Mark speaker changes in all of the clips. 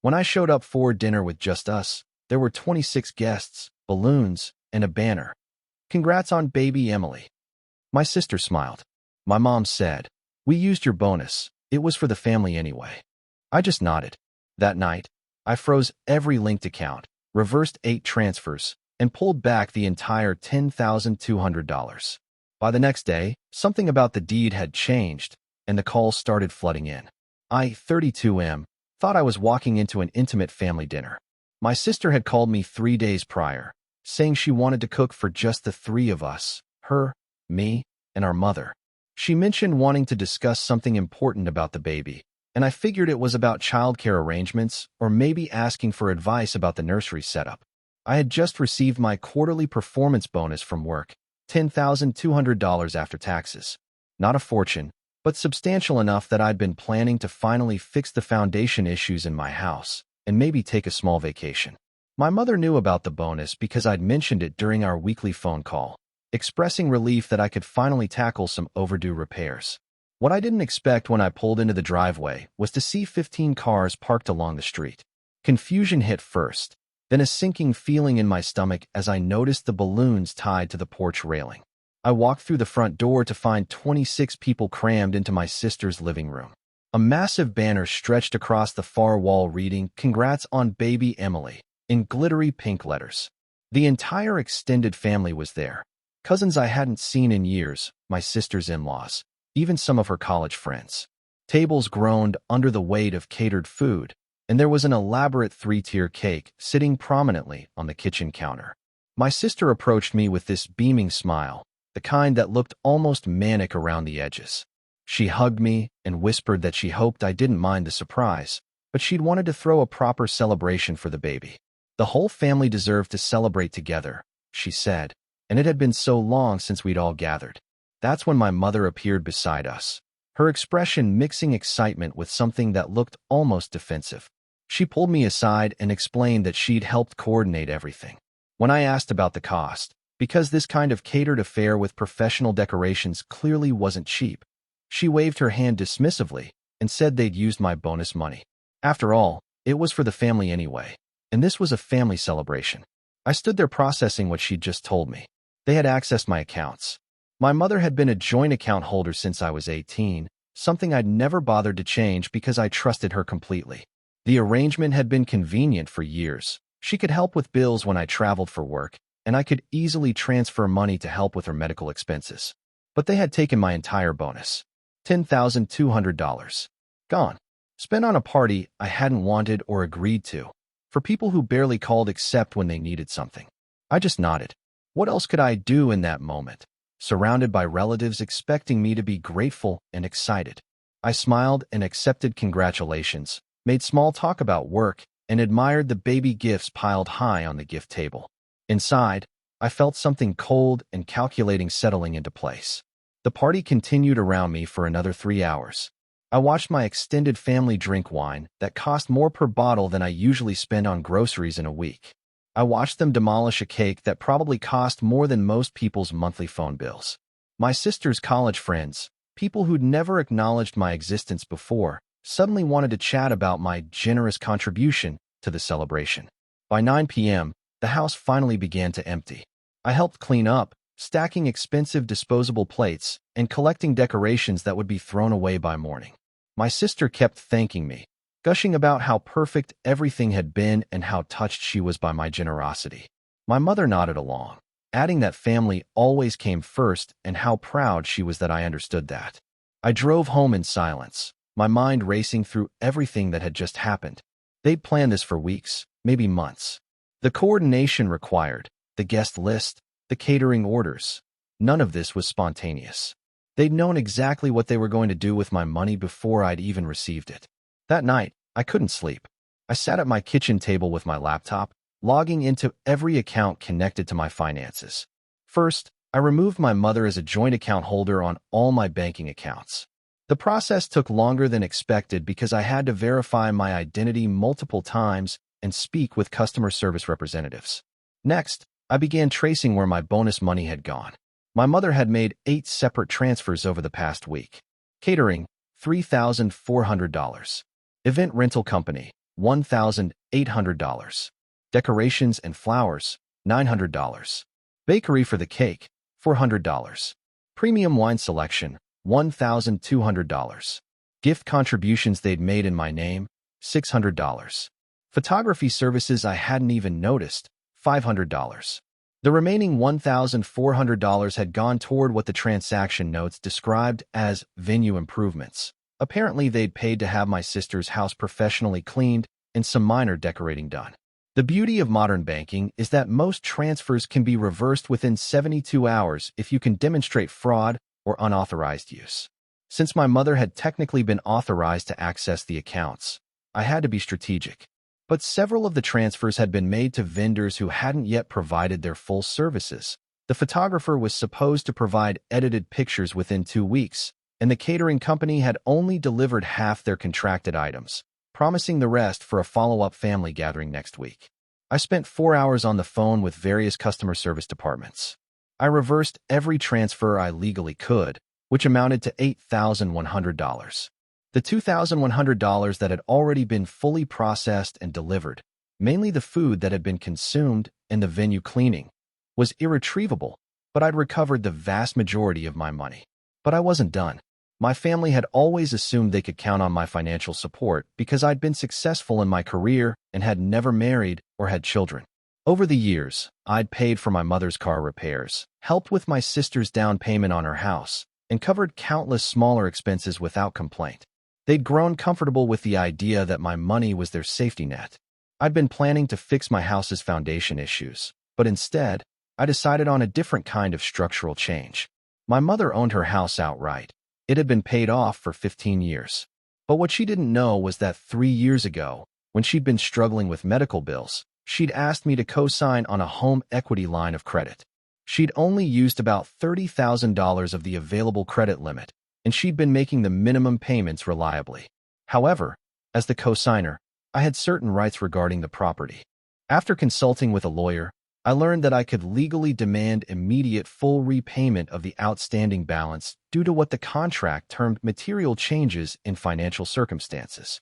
Speaker 1: When I showed up for dinner with just us, there were 26 guests, balloons, and a banner. "Congrats on baby Emily." My sister smiled. My mom said, "We used your bonus. It was for the family anyway." I just nodded. That night, I froze every linked account, reversed 8 transfers, and pulled back the entire $10,200. By the next day, something about the deed had changed, and the calls started flooding in. I, 32M, thought I was walking into an intimate family dinner. My sister had called me 3 days prior, saying she wanted to cook for just the 3 of us, her, me, and our mother. She mentioned wanting to discuss something important about the baby, and I figured it was about childcare arrangements or maybe asking for advice about the nursery setup. I had just received my quarterly performance bonus from work, $10,200 after taxes. Not a fortune, but substantial enough that I'd been planning to finally fix the foundation issues in my house and maybe take a small vacation. My mother knew about the bonus because I'd mentioned it during our weekly phone call, expressing relief that I could finally tackle some overdue repairs. What I didn't expect when I pulled into the driveway was to see 15 cars parked along the street. Confusion hit first, then a sinking feeling in my stomach as I noticed the balloons tied to the porch railing. I walked through the front door to find 26 people crammed into my sister's living room. A massive banner stretched across the far wall reading, "Congrats on baby Emily," in glittery pink letters. The entire extended family was there. Cousins I hadn't seen in years, my sister's in-laws, even some of her college friends. Tables groaned under the weight of catered food, and there was an elaborate 3-tier cake sitting prominently on the kitchen counter. My sister approached me with this beaming smile, the kind that looked almost manic around the edges. She hugged me and whispered that she hoped I didn't mind the surprise, but she'd wanted to throw a proper celebration for the baby. "The whole family deserved to celebrate together," she said, "and it had been so long since we'd all gathered." That's when my mother appeared beside us, her expression mixing excitement with something that looked almost defensive. She pulled me aside and explained that she'd helped coordinate everything. When I asked about the cost, because this kind of catered affair with professional decorations clearly wasn't cheap, she waved her hand dismissively and said they'd used my bonus money. After all, it was for the family anyway, and this was a family celebration. I stood there processing what she'd just told me. They had accessed my accounts. My mother had been a joint account holder since I was 18, something I'd never bothered to change because I trusted her completely. The arrangement had been convenient for years. She could help with bills when I traveled for work, and I could easily transfer money to help with her medical expenses. But they had taken my entire bonus, $10,200. Gone. Spent on a party I hadn't wanted or agreed to, for people who barely called except when they needed something. I just nodded. What else could I do in that moment, surrounded by relatives expecting me to be grateful and excited? I smiled and accepted congratulations, made small talk about work, and admired the baby gifts piled high on the gift table. Inside, I felt something cold and calculating settling into place. The party continued around me for another 3 hours. I watched my extended family drink wine that cost more per bottle than I usually spend on groceries in a week. I watched them demolish a cake that probably cost more than most people's monthly phone bills. My sister's college friends, people who'd never acknowledged my existence before, suddenly wanted to chat about my generous contribution to the celebration. By 9 p.m., the house finally began to empty. I helped clean up, stacking expensive disposable plates and collecting decorations that would be thrown away by morning. My sister kept thanking me, gushing about how perfect everything had been and how touched she was by my generosity. My mother nodded along, adding that family always came first and how proud she was that I understood that. I drove home in silence, my mind racing through everything that had just happened. They'd planned this for weeks, maybe months. The coordination required, the guest list, the catering orders. None of this was spontaneous. They'd known exactly what they were going to do with my money before I'd even received it. That night, I couldn't sleep. I sat at my kitchen table with my laptop, logging into every account connected to my finances. First, I removed my mother as a joint account holder on all my banking accounts. The process took longer than expected because I had to verify my identity multiple times and speak with customer service representatives. Next, I began tracing where my bonus money had gone. My mother had made 8 separate transfers over the past week. Catering, $3,400. Event rental company, $1,800. Decorations and flowers, $900. Bakery for the cake, $400. Premium wine selection, $1,200. Gift contributions they'd made in my name, $600. Photography services I hadn't even noticed, $500. The remaining $1,400 had gone toward what the transaction notes described as venue improvements. Apparently, they'd paid to have my sister's house professionally cleaned and some minor decorating done. The beauty of modern banking is that most transfers can be reversed within 72 hours if you can demonstrate fraud or unauthorized use. Since my mother had technically been authorized to access the accounts, I had to be strategic. But several of the transfers had been made to vendors who hadn't yet provided their full services. The photographer was supposed to provide edited pictures within 2 weeks, and the catering company had only delivered half their contracted items, promising the rest for a follow-up family gathering next week. I spent 4 hours on the phone with various customer service departments. I reversed every transfer I legally could, which amounted to $8,100. The $2,100 that had already been fully processed and delivered, mainly the food that had been consumed and the venue cleaning, was irretrievable, but I'd recovered the vast majority of my money. But I wasn't done. My family had always assumed they could count on my financial support because I'd been successful in my career and had never married or had children. Over the years, I'd paid for my mother's car repairs, helped with my sister's down payment on her house, and covered countless smaller expenses without complaint. They'd grown comfortable with the idea that my money was their safety net. I'd been planning to fix my house's foundation issues, but instead, I decided on a different kind of structural change. My mother owned her house outright. It had been paid off for 15 years. But what she didn't know was that 3 years ago, when she'd been struggling with medical bills, she'd asked me to co-sign on a home equity line of credit. She'd only used about $30,000 of the available credit limit, and she'd been making the minimum payments reliably. However, as the co-signer, I had certain rights regarding the property. After consulting with a lawyer, I learned that I could legally demand immediate full repayment of the outstanding balance due to what the contract termed material changes in financial circumstances.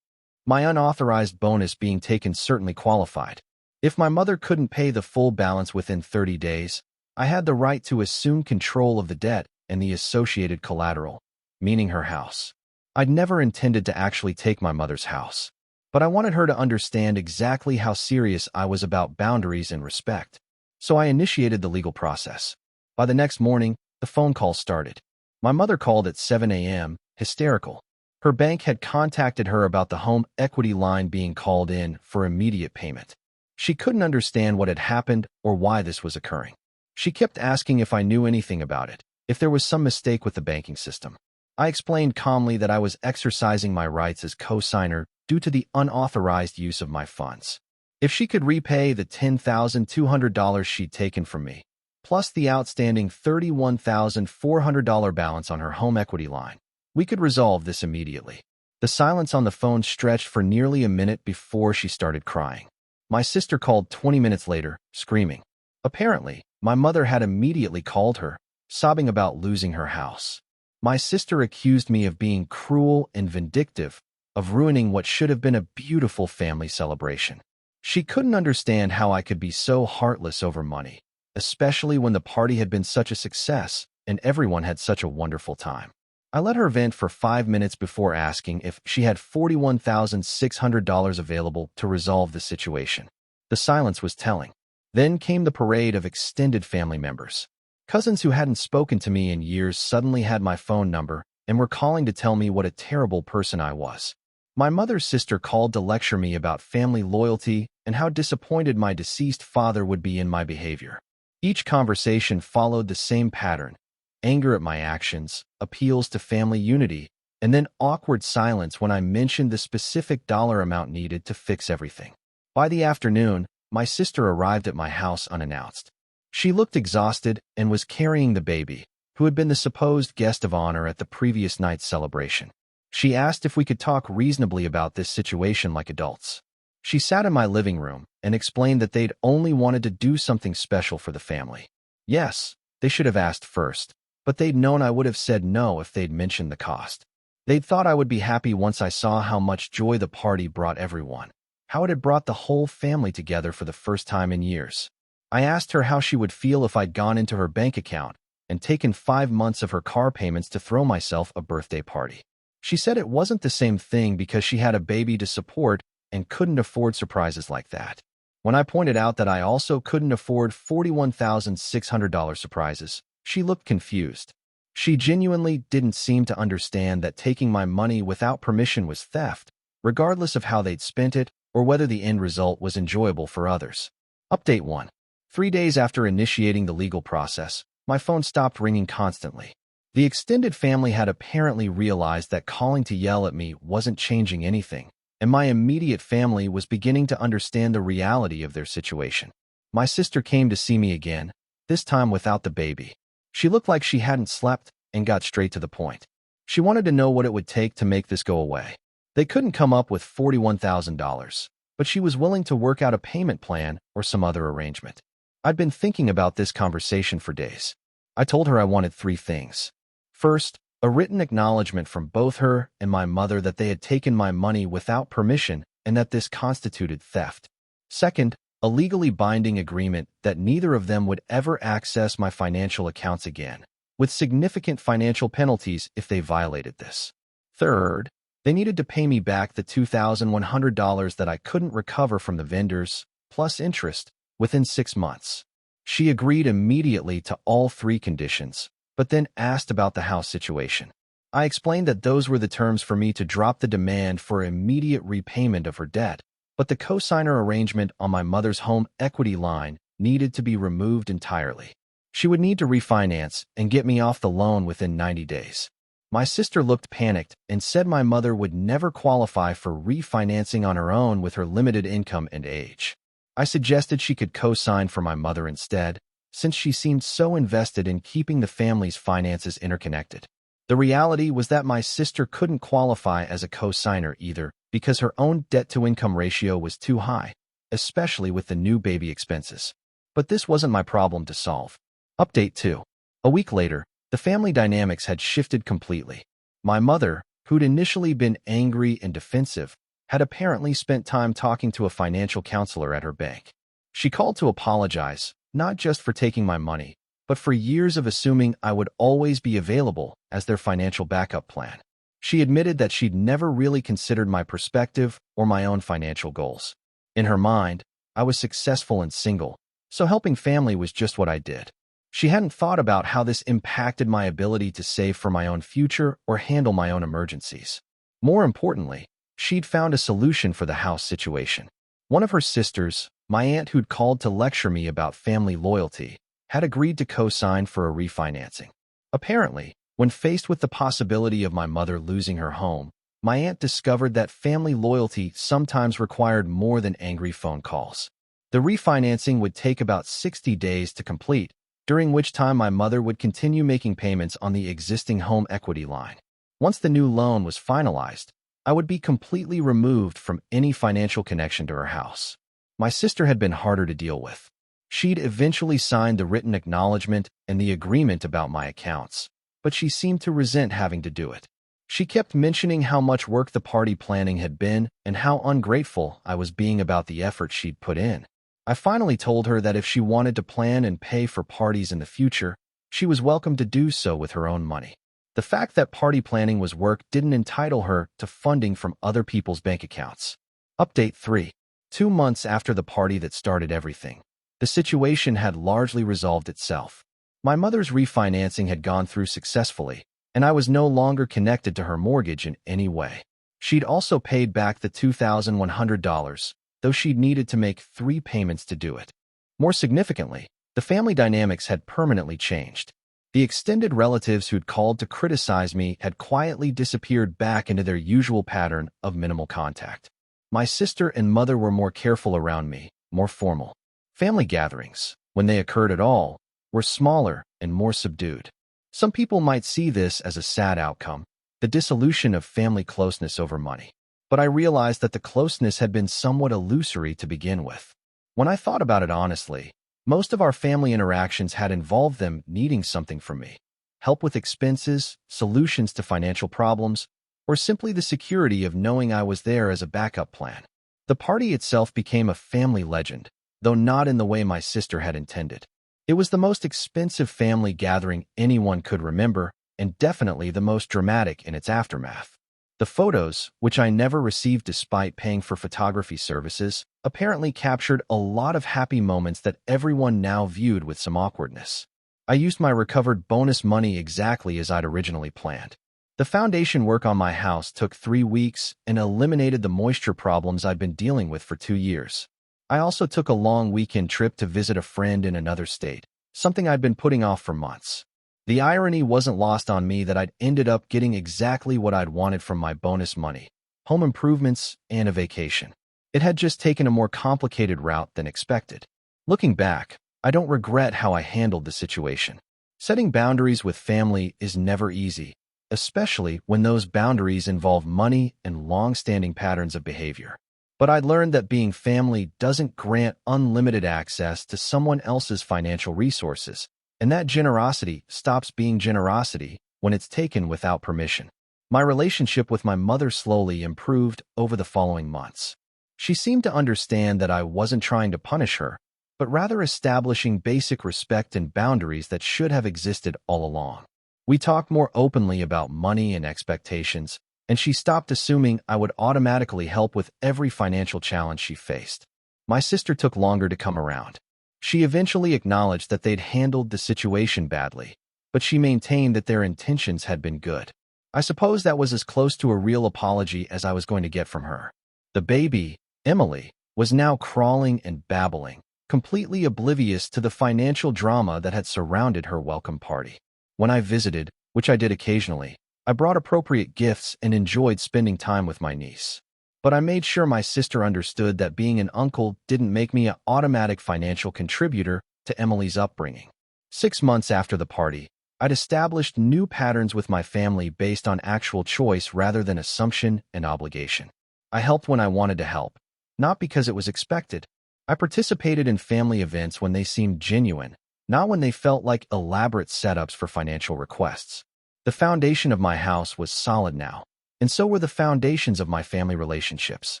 Speaker 1: My unauthorized bonus being taken certainly qualified. If my mother couldn't pay the full balance within 30 days, I had the right to assume control of the debt and the associated collateral, meaning her house. I'd never intended to actually take my mother's house, but I wanted her to understand exactly how serious I was about boundaries and respect. So I initiated the legal process. By the next morning, the phone call started. My mother called at 7 a.m., hysterical. Her bank had contacted her about the home equity line being called in for immediate payment. She couldn't understand what had happened or why this was occurring. She kept asking if I knew anything about it, if there was some mistake with the banking system. I explained calmly that I was exercising my rights as co-signer due to the unauthorized use of my funds. If she could repay the $10,200 she'd taken from me, plus the outstanding $31,400 balance on her home equity line, we could resolve this immediately. The silence on the phone stretched for nearly a minute before she started crying. My sister called 20 minutes later, screaming. Apparently, my mother had immediately called her, sobbing about losing her house. My sister accused me of being cruel and vindictive, of ruining what should have been a beautiful family celebration. She couldn't understand how I could be so heartless over money, especially when the party had been such a success and everyone had such a wonderful time. I let her vent for 5 minutes before asking if she had $41,600 available to resolve the situation. The silence was telling. Then came the parade of extended family members. Cousins who hadn't spoken to me in years suddenly had my phone number and were calling to tell me what a terrible person I was. My mother's sister called to lecture me about family loyalty and how disappointed my deceased father would be in my behavior. Each conversation followed the same pattern: anger at my actions, appeals to family unity, and then awkward silence when I mentioned the specific dollar amount needed to fix everything. By the afternoon, my sister arrived at my house unannounced. She looked exhausted and was carrying the baby, who had been the supposed guest of honor at the previous night's celebration. She asked if we could talk reasonably about this situation like adults. She sat in my living room and explained that they'd only wanted to do something special for the family. Yes, they should have asked first, but they'd known I would have said no if they'd mentioned the cost. They'd thought I would be happy once I saw how much joy the party brought everyone. how it had brought the whole family together for the first time in years. I asked her how she would feel if I'd gone into her bank account and taken 5 months of her car payments to throw myself a birthday party. She said it wasn't the same thing because she had a baby to support and couldn't afford surprises like that. When I pointed out that I also couldn't afford $41,600 surprises, she looked confused. She genuinely didn't seem to understand that taking my money without permission was theft, regardless of how they'd spent it or whether the end result was enjoyable for others. Update 1. 3 days after initiating the legal process, my phone stopped ringing constantly. The extended family had apparently realized that calling to yell at me wasn't changing anything, and my immediate family was beginning to understand the reality of their situation. My sister came to see me again, this time without the baby. She looked like she hadn't slept and got straight to the point. She wanted to know what it would take to make this go away. They couldn't come up with $41,000, but she was willing to work out a payment plan or some other arrangement. I'd been thinking about this conversation for days. I told her I wanted 3 things. First, a written acknowledgement from both her and my mother that they had taken my money without permission and that this constituted theft. Second, a legally binding agreement that neither of them would ever access my financial accounts again, with significant financial penalties if they violated this. Third, they needed to pay me back the $2,100 that I couldn't recover from the vendors, plus interest, within 6 months. She agreed immediately to all 3 conditions, but then asked about the house situation. I explained that those were the terms for me to drop the demand for immediate repayment of her debt, but the cosigner arrangement on my mother's home equity line needed to be removed entirely. She would need to refinance and get me off the loan within 90 days. My sister looked panicked and said my mother would never qualify for refinancing on her own with her limited income and age. I suggested she could co-sign for my mother instead, since she seemed so invested in keeping the family's finances interconnected. The reality was that my sister couldn't qualify as a co-signer either because her own debt-to-income ratio was too high, especially with the new baby expenses. But this wasn't my problem to solve. Update 2. A week later, the family dynamics had shifted completely. My mother, who'd initially been angry and defensive, had apparently spent time talking to a financial counselor at her bank. She called to apologize, not just for taking my money, but for years of assuming I would always be available as their financial backup plan. She admitted that she'd never really considered my perspective or my own financial goals. In her mind, I was successful and single, so helping family was just what I did. She hadn't thought about how this impacted my ability to save for my own future or handle my own emergencies. More importantly, she'd found a solution for the house situation. One of her sisters, my aunt who'd called to lecture me about family loyalty, had agreed to co-sign for a refinancing. Apparently, when faced with the possibility of my mother losing her home, my aunt discovered that family loyalty sometimes required more than angry phone calls. The refinancing would take about 60 days to complete, during which time my mother would continue making payments on the existing home equity line. Once the new loan was finalized, I would be completely removed from any financial connection to her house. My sister had been harder to deal with. She'd eventually signed the written acknowledgement and the agreement about my accounts, but she seemed to resent having to do it. She kept mentioning how much work the party planning had been and how ungrateful I was being about the effort she'd put in. I finally told her that if she wanted to plan and pay for parties in the future, she was welcome to do so with her own money. The fact that party planning was work didn't entitle her to funding from other people's bank accounts. Update 3. 2 months after the party that started everything, the situation had largely resolved itself. My mother's refinancing had gone through successfully, and I was no longer connected to her mortgage in any way. She'd also paid back the $2,100, though she'd needed to make 3 payments to do it. More significantly, the family dynamics had permanently changed. The extended relatives who'd called to criticize me had quietly disappeared back into their usual pattern of minimal contact. My sister and mother were more careful around me, more formal. Family gatherings, when they occurred at all, were smaller and more subdued. Some people might see this as a sad outcome, the dissolution of family closeness over money. But I realized that the closeness had been somewhat illusory to begin with. When I thought about it honestly, most of our family interactions had involved them needing something from me: help with expenses, solutions to financial problems, or simply the security of knowing I was there as a backup plan. The party itself became a family legend, though not in the way my sister had intended. It was the most expensive family gathering anyone could remember, and definitely the most dramatic in its aftermath. The photos, which I never received despite paying for photography services, apparently captured a lot of happy moments that everyone now viewed with some awkwardness. I used my recovered bonus money exactly as I'd originally planned. The foundation work on my house took 3 weeks and eliminated the moisture problems I'd been dealing with for 2 years. I also took a long weekend trip to visit a friend in another state, something I'd been putting off for months. The irony wasn't lost on me that I'd ended up getting exactly what I'd wanted from my bonus money: home improvements and a vacation. It had just taken a more complicated route than expected. Looking back, I don't regret how I handled the situation. Setting boundaries with family is never easy, especially when those boundaries involve money and long-standing patterns of behavior. But I'd learned that being family doesn't grant unlimited access to someone else's financial resources, and that generosity stops being generosity when it's taken without permission. My relationship with my mother slowly improved over the following months. She seemed to understand that I wasn't trying to punish her, but rather establishing basic respect and boundaries that should have existed all along. We talked more openly about money and expectations, and she stopped assuming I would automatically help with every financial challenge she faced. My sister took longer to come around. She eventually acknowledged that they'd handled the situation badly, but she maintained that their intentions had been good. I suppose that was as close to a real apology as I was going to get from her. The baby, Emily, was now crawling and babbling, completely oblivious to the financial drama that had surrounded her welcome party. When I visited, which I did occasionally, I brought appropriate gifts and enjoyed spending time with my niece. But I made sure my sister understood that being an uncle didn't make me an automatic financial contributor to Emily's upbringing. 6 months after the party, I'd established new patterns with my family based on actual choice rather than assumption and obligation. I helped when I wanted to help, not because it was expected. I participated in family events when they seemed genuine, not when they felt like elaborate setups for financial requests. The foundation of my house was solid now, and so were the foundations of my family relationships.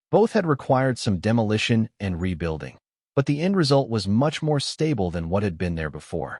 Speaker 1: Both had required some demolition and rebuilding, but the end result was much more stable than what had been there before.